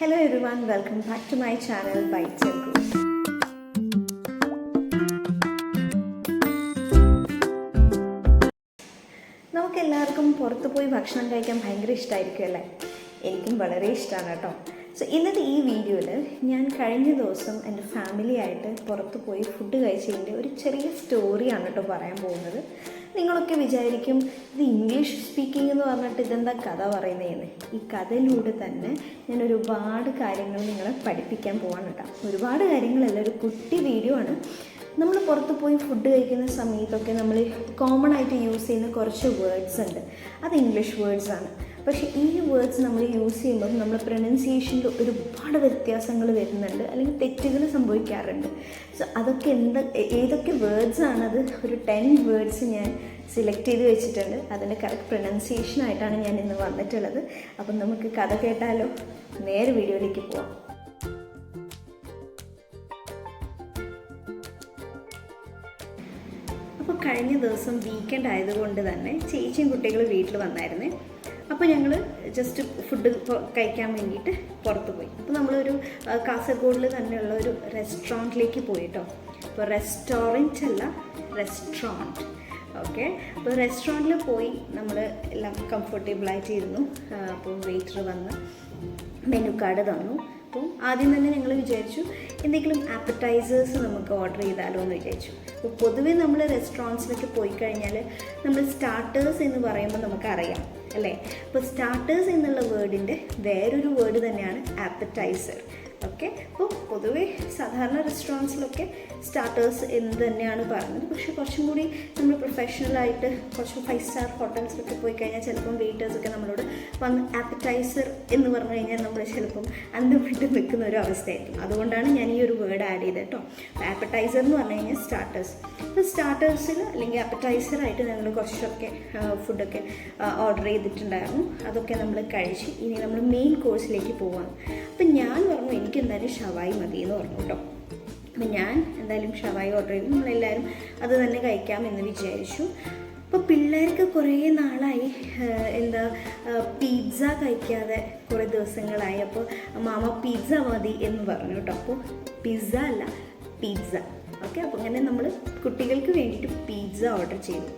Hello everyone, welcome back to my channel Bites and Grooves. നമുക്കെല്ലാവർക്കും പുറത്ത് പോയി ഭക്ഷണം കഴിക്കാൻ ഭയങ്കര ഇഷ്ടമായിരിക്കും അല്ലേ? എനിക്കും വളരെ ഇഷ്ടമാണ് കേട്ടോ. സോ ഇന്നത്തെ ഈ വീഡിയോയിൽ ഞാൻ കഴിഞ്ഞ ദിവസം എൻ്റെ ഫാമിലി ആയിട്ട് പുറത്ത് പോയി ഫുഡ് കഴിച്ചതിൻ്റെ ഒരു ചെറിയ സ്റ്റോറിയാണ് കേട്ടോ പറയാൻ പോകുന്നത്. നിങ്ങളൊക്കെ വിചാരിക്കും ഇത് ഇംഗ്ലീഷ് സ്പീക്കിംഗ് എന്ന് പറഞ്ഞിട്ട് ഇതെന്താ കഥ പറയുന്നതെന്ന്. ഈ കഥയിലൂടെ തന്നെ ഞാൻ ഒരുപാട് കാര്യങ്ങൾ നിങ്ങളെ പഠിപ്പിക്കാൻ പോവാണ് കേട്ടോ. ഒരുപാട് കാര്യങ്ങളല്ല, ഒരു കുട്ടി വീഡിയോ ആണ്. നമ്മൾ പുറത്ത് പോയി ഫുഡ് കഴിക്കുന്ന സമയത്തൊക്കെ നമ്മൾ കോമൺ ആയിട്ട് യൂസ് ചെയ്യുന്ന കുറച്ച് വേർഡ്സ് ഉണ്ട്. അത് ഇംഗ്ലീഷ് വേർഡ്സാണ്. പക്ഷേ ഈ വേർഡ്സ് നമ്മൾ യൂസ് ചെയ്യുമ്പോൾ നമ്മൾ പ്രൊനൗൺസിയേഷനിൽ ഒരുപാട് വ്യത്യാസങ്ങൾ വരുന്നുണ്ട്, അല്ലെങ്കിൽ തെറ്റുകൾ സംഭവിക്കാറുണ്ട്. സോ അതൊക്കെ ഏതൊക്കെ വേർഡ്സാണത്, ഒരു 10 വേർഡ്സ് ഞാൻ സെലക്ട് ചെയ്ത് വെച്ചിട്ടുണ്ട്. അതിൻ്റെ കറക്റ്റ് പ്രൊനൗൺസിയേഷനായിട്ടാണ് ഞാൻ ഇന്ന് വന്നിട്ടുള്ളത്. അപ്പം നമുക്ക് കഥ കേട്ടാലോ? നേരെ വീഡിയോയിലേക്ക് പോവാം. അപ്പോൾ കഴിഞ്ഞ ദിവസം വീക്കെൻഡ് ആയതുകൊണ്ട് തന്നെ ചേച്ചിയും കുട്ടികൾ വീട്ടിൽ വന്നായിരുന്നേ. അപ്പോൾ ഞങ്ങൾ ജസ്റ്റ് ഫുഡ് കഴിക്കാൻ വേണ്ടിയിട്ട് പുറത്ത് പോയി. അപ്പോൾ നമ്മളൊരു കാസർഗോഡിൽ തന്നെയുള്ള ഒരു റെസ്റ്റോറൻറ്റിലേക്ക് പോയി കേട്ടോ. അപ്പോൾ റെസ്റ്റോറൻറ്റ് അല്ല, റെസ്റ്റോറൻറ്റ്. ഓക്കെ, അപ്പോൾ റെസ്റ്റോറൻറ്റിൽ പോയി നമ്മൾ എല്ലാം കംഫർട്ടബിളായിട്ട് ഇരുന്നു. അപ്പോൾ വെയിറ്റർ വന്ന് മെനു കാർഡ് തന്നു. അപ്പോൾ ആദ്യം തന്നെ ഞങ്ങൾ വിചാരിച്ചു എന്തെങ്കിലും ആപ്പറ്റൈസേഴ്സ് നമുക്ക് ഓർഡർ ചെയ്താലോ എന്ന് വിചാരിച്ചു. അപ്പോൾ പൊതുവേ നമ്മൾ റെസ്റ്റോറൻറ്റ്സിലൊക്കെ പോയി കഴിഞ്ഞാൽ നമ്മൾ സ്റ്റാർട്ടേഴ്സ് എന്ന് പറയുമ്പോൾ നമുക്കറിയാം അല്ലേ? അപ്പോൾ സ്റ്റാർട്ടേഴ്സ് എന്നുള്ള വേർഡിൻ്റെ വേറൊരു വേർഡ് തന്നെയാണ് ആപ്പറ്റൈസർ. ഓക്കെ, അപ്പോൾ പൊതുവേ സാധാരണ റെസ്റ്റോറൻറ്റ്സിലൊക്കെ സ്റ്റാർട്ടേഴ്സ് എന്ന് തന്നെയാണ് പറയുന്നത്. പക്ഷേ കുറച്ചും കൂടി നമ്മൾ പ്രൊഫഷണലായിട്ട് കുറച്ച് 5 സ്റ്റാർ ഹോട്ടൽസിലൊക്കെ പോയി കഴിഞ്ഞാൽ ചിലപ്പം വെയിറ്റേഴ്സൊക്കെ നമ്മളോട് വന്ന് ആപ്പറ്റൈസർ എന്ന് പറഞ്ഞു കഴിഞ്ഞാൽ നമ്മൾ ചിലപ്പം അന്തം വിട്ട് നിൽക്കുന്ന ഒരു അവസ്ഥയായിരിക്കും. അതുകൊണ്ടാണ് ഞാൻ ഈ ഒരു വേർഡ് ആഡ് ചെയ്തത് കേട്ടോ. ആപ്പറ്റൈസർ എന്ന് പറഞ്ഞു കഴിഞ്ഞാൽ സ്റ്റാർട്ടേഴ്സ്. അപ്പോൾ സ്റ്റാർട്ടേഴ്സിൽ അല്ലെങ്കിൽ ആപ്പറ്റൈസറായിട്ട് ഞങ്ങൾ കുറച്ചൊക്കെ ഫുഡൊക്കെ ഓർഡർ ചെയ്തിട്ടുണ്ടായിരുന്നു. അതൊക്കെ നമ്മൾ കഴിച്ച് ഇനി നമ്മൾ മെയിൻ കോഴ്സിലേക്ക് പോവാണ്. അപ്പം ഞാൻ പറഞ്ഞു എനിക്ക് എന്തായാലും ഷവായി മതി എന്ന് പറഞ്ഞു കേട്ടോ. അപ്പം ഞാൻ എന്തായാലും ഷവായി ഓർഡർ ചെയ്തു. നമ്മളെല്ലാവരും അത് തന്നെ കഴിക്കാമെന്ന് വിചാരിച്ചു. അപ്പോൾ പിള്ളേർക്ക് കുറേ നാളായി പിസ്സ കഴിക്കാതെ കുറേ ദിവസങ്ങളായി. അപ്പോൾ മാമ പിസ്സ മതി എന്ന് പറഞ്ഞു കേട്ടോ. അപ്പോൾ പിസ്സ അല്ല, പിസ്സ. ഓക്കെ, അപ്പോൾ അങ്ങനെ നമ്മൾ കുട്ടികൾക്ക് വേണ്ടിയിട്ട് പിസ്സ ഓർഡർ ചെയ്തു.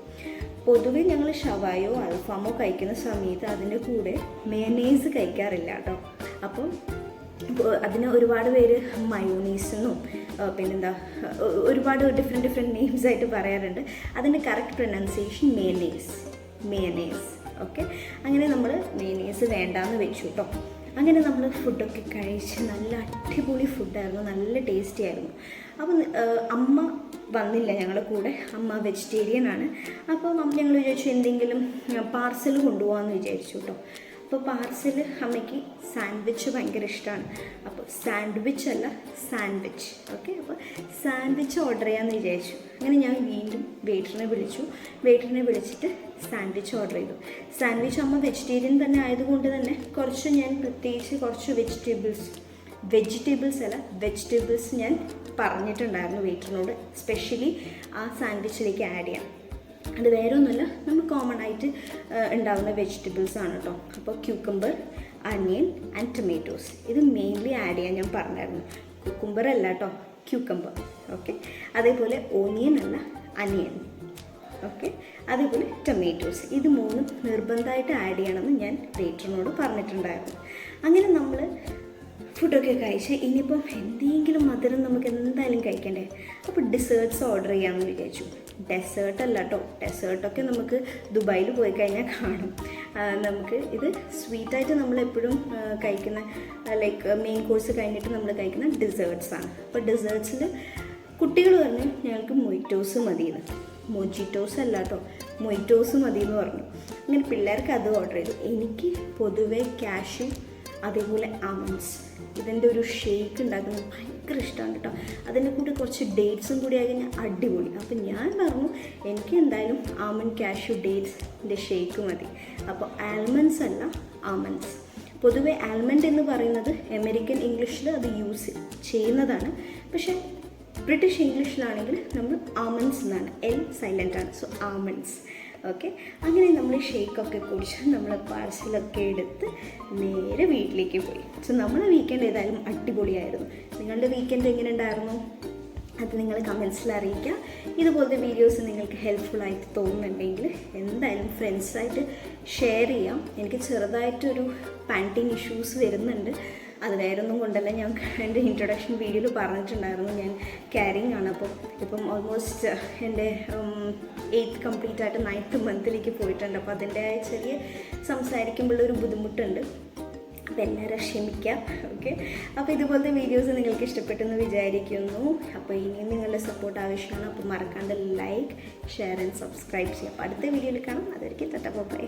പൊതുവെ ഞങ്ങൾ ഷവായോ അൽഫാമോ കഴിക്കുന്ന സമയത്ത് അതിൻ്റെ കൂടെ മയോണൈസ് കഴിക്കാറില്ല കേട്ടോ. അപ്പം അതിന് ഒരുപാട് പേര് മയോണൈസെന്നും പിന്നെന്താ ഒരുപാട് ഡിഫറെൻറ്റ് നെയിംസ് ആയിട്ട് പറയാറുണ്ട്. അതിൻ്റെ കറക്റ്റ് പ്രൊനൗൺസിയേഷൻ മേയനൈസ്. ഓക്കെ, അങ്ങനെ നമ്മൾ മേയനൈസ് വേണ്ടാന്ന് വെച്ചു കേട്ടോ. അങ്ങനെ നമ്മൾ ഫുഡൊക്കെ കഴിച്ച് നല്ല അടിപൊളി ഫുഡായിരുന്നു, നല്ല ടേസ്റ്റി ആയിരുന്നു. അപ്പം അമ്മ വന്നില്ല ഞങ്ങളുടെ കൂടെ, അമ്മ വെജിറ്റേറിയൻ ആണ്. അപ്പം ഞങ്ങൾ വിചാരിച്ചു എന്തെങ്കിലും പാർസൽ കൊണ്ടുപോകാമെന്ന് വിചാരിച്ചു കേട്ടോ. അപ്പോൾ പാർസൽ അമ്മയ്ക്ക് സാൻഡ്വിച്ച് ഭയങ്കര ഇഷ്ടമാണ്. അപ്പോൾ സാൻഡ്വിച്ച് അല്ല, സാൻഡ്വിച്ച്. ഓക്കെ, അപ്പോൾ സാൻഡ്വിച്ച് ഓർഡർ ചെയ്യാമെന്ന് വിചാരിച്ചു. അങ്ങനെ ഞാൻ വീണ്ടും വെയിറ്ററിനെ വിളിച്ചിട്ട് സാൻഡ്വിച്ച് ഓർഡർ ചെയ്തു. സാൻഡ്വിച്ച് അമ്മ വെജിറ്റേറിയൻ തന്നെ ആയതുകൊണ്ട് തന്നെ കുറച്ച് ഞാൻ പ്രത്യേകിച്ച് കുറച്ച് വെജിറ്റബിൾസ് ഞാൻ പറഞ്ഞിട്ടുണ്ടായിരുന്നു വെയിറ്ററിനോട്, സ്പെഷ്യലി ആ സാൻഡ്വിച്ചിലേക്ക് ആഡ് ചെയ്യാം. അത് വേറെ ഒന്നുമല്ല, നമ്മൾ കോമൺ ആയിട്ട് ഉണ്ടാകുന്ന വെജിറ്റബിൾസ് ആണ് കേട്ടോ. അപ്പോൾ ക്യൂക്കമ്പർ, അനിയൻ ആൻഡ് ടൊമാറ്റോസ് ഇത് മെയിൻലി ആഡ് ചെയ്യാൻ ഞാൻ പറഞ്ഞായിരുന്നു. കുക്കുംബർ അല്ല കേട്ടോ, ക്യൂക്കമ്പർ. ഓക്കെ, അതേപോലെ ഓനിയൻ അല്ല, അനിയൻ. ഓക്കെ, അതേപോലെ ടൊമാറ്റോസ് ഇത് 3 നിർബന്ധമായിട്ട് ആഡ് ചെയ്യണമെന്ന് ഞാൻ വെയിറ്ററിനോട് പറഞ്ഞിട്ടുണ്ടായിരുന്നു. അങ്ങനെ നമ്മൾ ഫുഡൊക്കെ കഴിച്ച് ഇനിയിപ്പം എന്തെങ്കിലും മധുരം നമുക്ക് എന്തായാലും കഴിക്കണ്ടേ. അപ്പോൾ ഡിസേർട്ട്സ് ഓർഡർ ചെയ്യാമെന്ന് വിചാരിച്ചു. ഡെസേർട്ടല്ല കേട്ടോ, ഡെസേർട്ടൊക്കെ നമുക്ക് ദുബായിൽ പോയി കഴിഞ്ഞാൽ കാണും. നമുക്ക് ഇത് സ്വീറ്റായിട്ട് നമ്മളെപ്പോഴും കഴിക്കുന്ന ലൈക്ക് മെയിൻ കോഴ്സ് കഴിഞ്ഞിട്ട് നമ്മൾ കഴിക്കുന്ന ഡിസേർട്ട്സാണ്. അപ്പോൾ ഡിസേർട്ട്സിൽ കുട്ടികൾ പറഞ്ഞു ഞങ്ങൾക്ക് മൊയ്റ്റോസ് മതിയെന്ന്. മൊജിറ്റോസ് അല്ല കേട്ടോ, മൊയ്റ്റോസ് മതി എന്ന് പറഞ്ഞു. അങ്ങനെ പിള്ളേർക്ക് അത് ഓർഡർ ചെയ്തു. എനിക്ക് പൊതുവെ കാഷ്യൂ അതേപോലെ ആമണ്ട്സ് ഇതിൻ്റെ ഒരു ഷേക്ക് ഉണ്ടാക്കുന്നത് ഭയങ്കര ഇഷ്ടമാണ് കേട്ടോ. അതിൻ്റെ കൂടെ കുറച്ച് ഡേറ്റ്സും കൂടി ആയി കഴിഞ്ഞാൽ അടിപൊളി. അപ്പം ഞാൻ പറഞ്ഞു എനിക്ക് എന്തായാലും ആമണ്ട് കാഷ്യൂ ഡേറ്റ്സിൻ്റെ ഷേക്ക് മതി. അപ്പോൾ ആൽമണ്ട്സ് അല്ല, ആമണ്ട്സ്. പൊതുവെ ആൽമണ്ട് എന്ന് പറയുന്നത് അമേരിക്കൻ ഇംഗ്ലീഷിൽ അത് യൂസ് ചെയ്യുന്നതാണ്. പക്ഷേ ബ്രിട്ടീഷ് ഇംഗ്ലീഷിലാണെങ്കിൽ നമ്മൾ ആമണ്ട്സ് എന്നാണ്, എൽ സൈലൻ്റ് ആണ്. സോ ആമണ്ട്സ്. ഓക്കെ, അങ്ങനെ നമ്മൾ ഷേക്കൊക്കെ കുടിച്ച് നമ്മൾ പാഴ്സലൊക്കെ എടുത്ത് നേരെ വീട്ടിലേക്ക് പോയി. സോ നമ്മുടെ വീക്കെൻഡ് ഏതായാലും അടിപൊളിയായിരുന്നു. നിങ്ങളുടെ വീക്കെൻഡ് എങ്ങനെ ഉണ്ടായിരുന്നു? അത് നിങ്ങൾ കമൻസിൽ അറിയിക്കുക. ഇതുപോലത്തെ വീഡിയോസ് നിങ്ങൾക്ക് ഹെൽപ്ഫുള്ളായിട്ട് തോന്നുന്നുണ്ടെങ്കിൽ എന്തായാലും ഫ്രണ്ട്സായിട്ട് ഷെയർ ചെയ്യാം. എനിക്ക് ചെറുതായിട്ടൊരു പാൻറ്റിങ് ഇഷ്യൂസ് വരുന്നുണ്ട്. അത് വേറെ ഒന്നും കൊണ്ടല്ല, ഞാൻ എൻ്റെ ഇൻട്രൊഡക്ഷൻ വീഡിയോയിൽ പറഞ്ഞിട്ടുണ്ടായിരുന്നു ഞാൻ ക്യാരിങ് ആണ്. അപ്പം ഇപ്പം ഓൾമോസ്റ്റ് എൻ്റെ 8th കംപ്ലീറ്റ് ആയിട്ട് 9th മന്തിലേക്ക് പോയിട്ടുണ്ട്. അപ്പോൾ അതിൻ്റെ ചെറിയ സംസാരിക്കുമ്പോഴൊരു ബുദ്ധിമുട്ടുണ്ട്. അപ്പോൾ എല്ലാവരും ക്ഷമിക്കാം. ഓക്കെ, അപ്പോൾ ഇതുപോലത്തെ വീഡിയോസ് നിങ്ങൾക്ക് ഇഷ്ടപ്പെട്ടെന്ന് വിചാരിക്കുന്നു. അപ്പോൾ ഇനിയും നിങ്ങളുടെ സപ്പോർട്ട് ആവശ്യമാണ്. അപ്പോൾ മറക്കാണ്ട് ലൈക്ക്, ഷെയർ ആൻഡ് സബ്സ്ക്രൈബ് ചെയ്യാം. അപ്പോൾ അടുത്ത വീഡിയോയിൽ കാണാം. അതൊരിക്കൽ ബൈ.